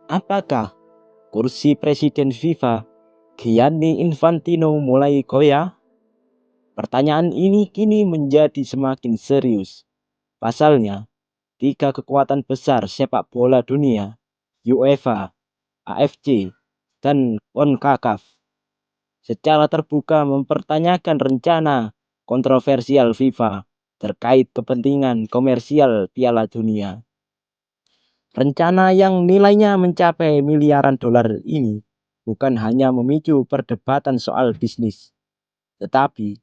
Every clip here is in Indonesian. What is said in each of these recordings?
Apakah kursi presiden FIFA Gianni Infantino mulai goyah? Pertanyaan ini kini menjadi semakin serius. Pasalnya, tiga kekuatan besar sepak bola dunia, UEFA, AFC, dan CONCACAF, secara terbuka mempertanyakan rencana kontroversial FIFA terkait kepentingan komersial Piala Dunia. Rencana yang nilainya mencapai miliaran dolar ini bukan hanya memicu perdebatan soal bisnis, tetapi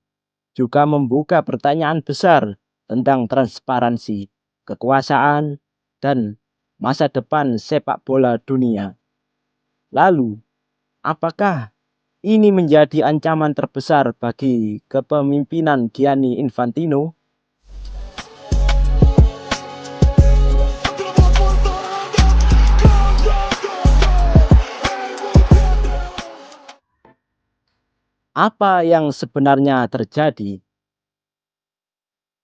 juga membuka pertanyaan besar tentang transparansi, kekuasaan, dan masa depan sepak bola dunia. Lalu, apakah ini menjadi ancaman terbesar bagi kepemimpinan Gianni Infantino? Apa yang sebenarnya terjadi?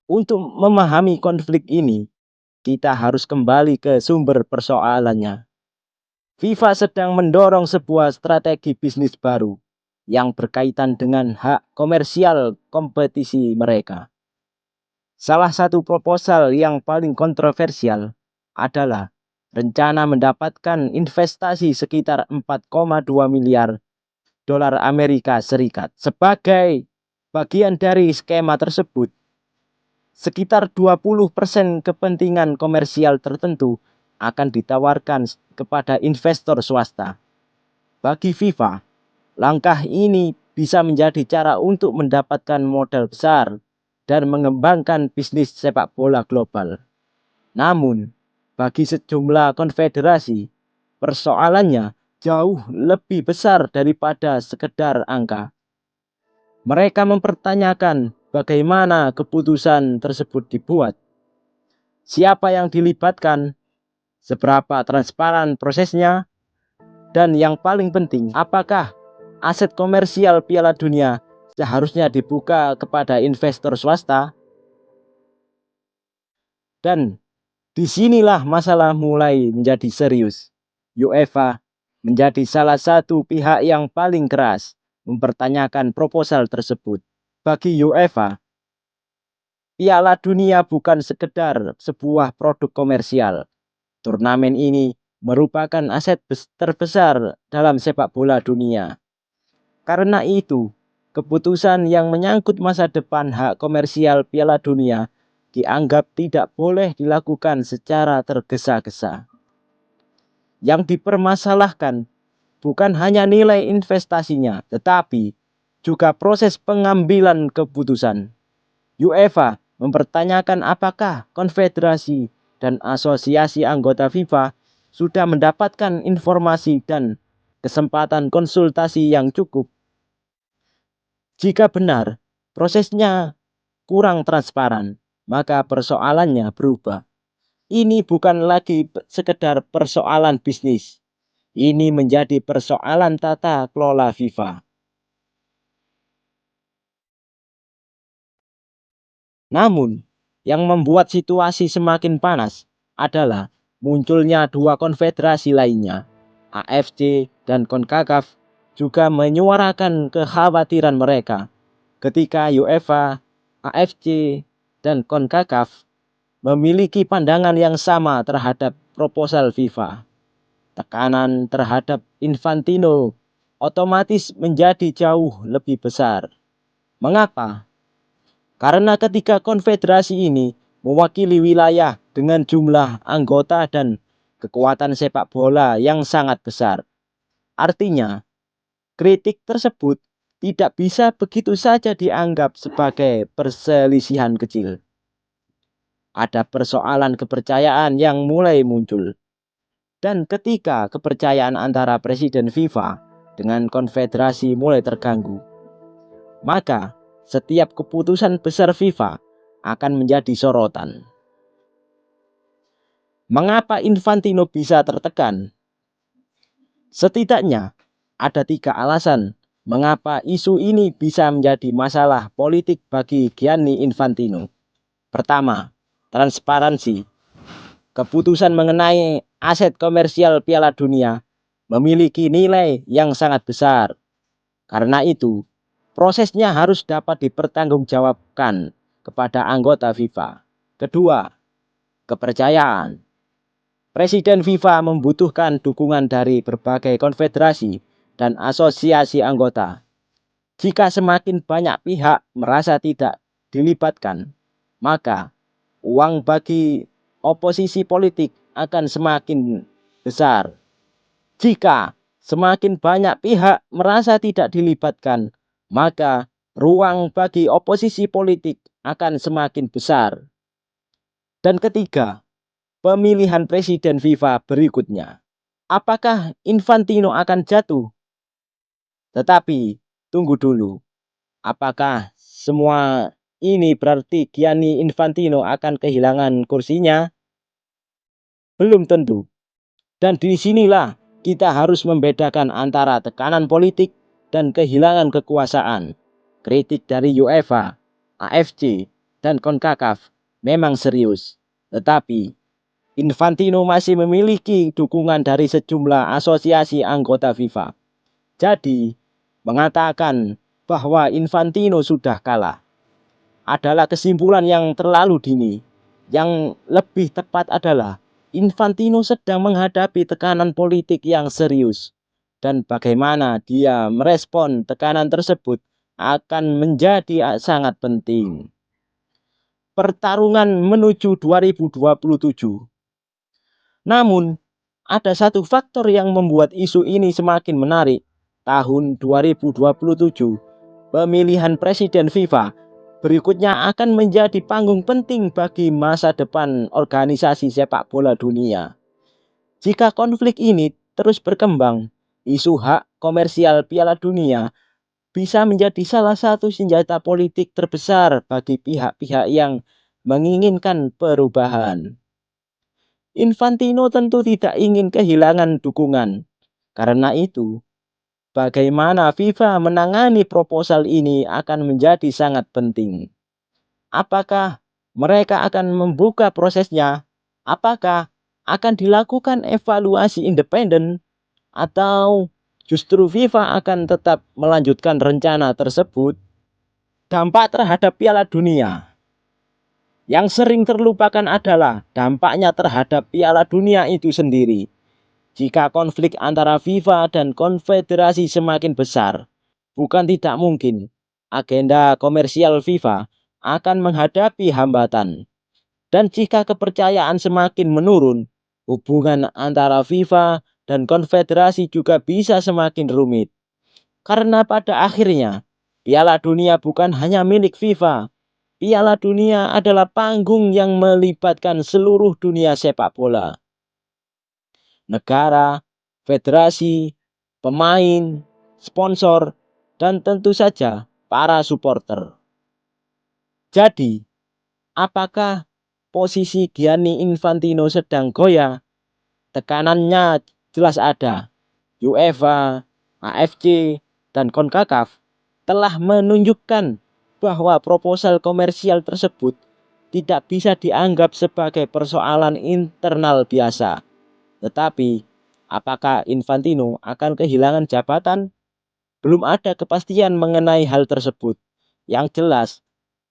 Untuk memahami konflik ini, kita harus kembali ke sumber persoalannya. FIFA sedang mendorong sebuah strategi bisnis baru yang berkaitan dengan hak komersial kompetisi mereka. Salah satu proposal yang paling kontroversial adalah rencana mendapatkan investasi sekitar 4,2 miliar dolar Amerika Serikat. Sebagai bagian dari skema tersebut, sekitar 20% kepentingan komersial tertentu akan ditawarkan kepada investor swasta. Bagi FIFA, langkah ini bisa menjadi cara untuk mendapatkan modal besar dan mengembangkan bisnis sepak bola global. Namun, bagi sejumlah konfederasi, persoalannya jauh lebih besar daripada sekedar angka. Mereka mempertanyakan bagaimana keputusan tersebut dibuat, siapa yang dilibatkan, seberapa transparan prosesnya, dan yang paling penting, apakah aset komersial Piala Dunia seharusnya dibuka kepada investor swasta. Dan disinilah masalah mulai menjadi serius. UEFA menjadi salah satu pihak yang paling keras mempertanyakan proposal tersebut. Bagi UEFA, Piala Dunia bukan sekedar sebuah produk komersial. Turnamen ini merupakan aset terbesar dalam sepak bola dunia. Karena itu, keputusan yang menyangkut masa depan hak komersial Piala Dunia dianggap tidak boleh dilakukan secara tergesa-gesa. Yang dipermasalahkan bukan hanya nilai investasinya, tetapi juga proses pengambilan keputusan. UEFA mempertanyakan apakah konfederasi dan asosiasi anggota FIFA sudah mendapatkan informasi dan kesempatan konsultasi yang cukup. Jika benar, prosesnya kurang transparan, maka persoalannya berubah. Ini bukan lagi sekedar persoalan bisnis. Ini menjadi persoalan tata kelola FIFA. Namun, yang membuat situasi semakin panas adalah munculnya dua konfederasi lainnya, AFC dan CONCACAF, juga menyuarakan kekhawatiran mereka ketika UEFA, AFC, dan CONCACAF memiliki pandangan yang sama terhadap proposal FIFA. Tekanan terhadap Infantino otomatis menjadi jauh lebih besar. Mengapa? Karena ketiga konfederasi ini mewakili wilayah dengan jumlah anggota dan kekuatan sepak bola yang sangat besar. Artinya, kritik tersebut tidak bisa begitu saja dianggap sebagai perselisihan kecil. Ada persoalan kepercayaan yang mulai muncul. Dan ketika kepercayaan antara presiden FIFA dengan konfederasi mulai terganggu, maka setiap keputusan besar FIFA akan menjadi sorotan. Mengapa Infantino bisa tertekan? Setidaknya ada tiga alasan mengapa isu ini bisa menjadi masalah politik bagi Gianni Infantino. Pertama, transparansi. Keputusan mengenai aset komersial Piala Dunia memiliki nilai yang sangat besar. Karena itu, prosesnya harus dapat dipertanggungjawabkan kepada anggota FIFA. Kedua, kepercayaan. Presiden FIFA membutuhkan dukungan dari berbagai konfederasi dan asosiasi anggota. Jika semakin banyak pihak merasa tidak dilibatkan, maka uang bagi oposisi politik akan semakin besar. Jika semakin banyak pihak merasa tidak dilibatkan, maka ruang bagi oposisi politik akan semakin besar. Dan ketiga, pemilihan presiden FIFA berikutnya. Apakah Infantino akan jatuh? Tetapi tunggu dulu. Apakah semua ini berarti Gianni Infantino akan kehilangan kursinya? Belum tentu. Dan disinilah kita harus membedakan antara tekanan politik dan kehilangan kekuasaan. Kritik dari UEFA, AFC, dan CONCACAF memang serius. Tetapi Infantino masih memiliki dukungan dari sejumlah asosiasi anggota FIFA. Jadi, mengatakan bahwa Infantino sudah kalah adalah kesimpulan yang terlalu dini. Yang lebih tepat adalah Infantino sedang menghadapi tekanan politik yang serius, dan bagaimana dia merespon tekanan tersebut akan menjadi sangat penting. Pertarungan menuju 2027. Namun, ada satu faktor yang membuat isu ini semakin menarik. Tahun 2027, pemilihan presiden FIFA berikutnya akan menjadi panggung penting bagi masa depan organisasi sepak bola dunia. Jika konflik ini terus berkembang, isu hak komersial Piala Dunia bisa menjadi salah satu senjata politik terbesar bagi pihak-pihak yang menginginkan perubahan. Infantino tentu tidak ingin kehilangan dukungan. Karena itu, bagaimana FIFA menangani proposal ini akan menjadi sangat penting. Apakah mereka akan membuka prosesnya? Apakah akan dilakukan evaluasi independen? Atau justru FIFA akan tetap melanjutkan rencana tersebut? Dampak terhadap Piala Dunia. Yang sering terlupakan adalah dampaknya terhadap Piala Dunia itu sendiri. Jika konflik antara FIFA dan konfederasi semakin besar, bukan tidak mungkin agenda komersial FIFA akan menghadapi hambatan. Dan jika kepercayaan semakin menurun, hubungan antara FIFA dan konfederasi juga bisa semakin rumit. Karena pada akhirnya, Piala Dunia bukan hanya milik FIFA. Piala Dunia adalah panggung yang melibatkan seluruh dunia sepak bola. Negara, federasi, pemain, sponsor, dan tentu saja para supporter. Jadi, apakah posisi Gianni Infantino sedang goyah? Tekanannya jelas ada. UEFA, AFC, dan CONCACAF telah menunjukkan bahwa proposal komersial tersebut tidak bisa dianggap sebagai persoalan internal biasa. Tetapi, apakah Infantino akan kehilangan jabatan? Belum ada kepastian mengenai hal tersebut. Yang jelas,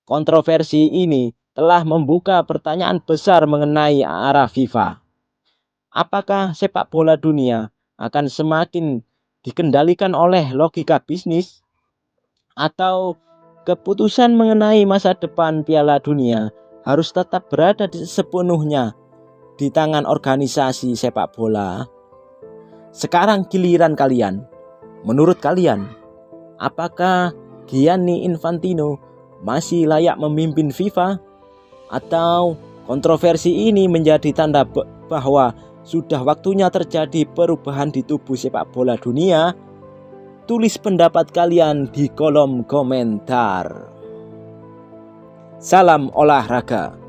kontroversi ini telah membuka pertanyaan besar mengenai arah FIFA. Apakah sepak bola dunia akan semakin dikendalikan oleh logika bisnis? Atau keputusan mengenai masa depan Piala Dunia harus tetap berada sepenuhnya di tangan organisasi sepak bola? Sekarang giliran kalian. Menurut kalian, apakah Gianni Infantino masih layak memimpin FIFA? Atau kontroversi ini menjadi tanda bahwa sudah waktunya terjadi perubahan di tubuh sepak bola dunia? Tulis pendapat kalian di kolom komentar. Salam olahraga.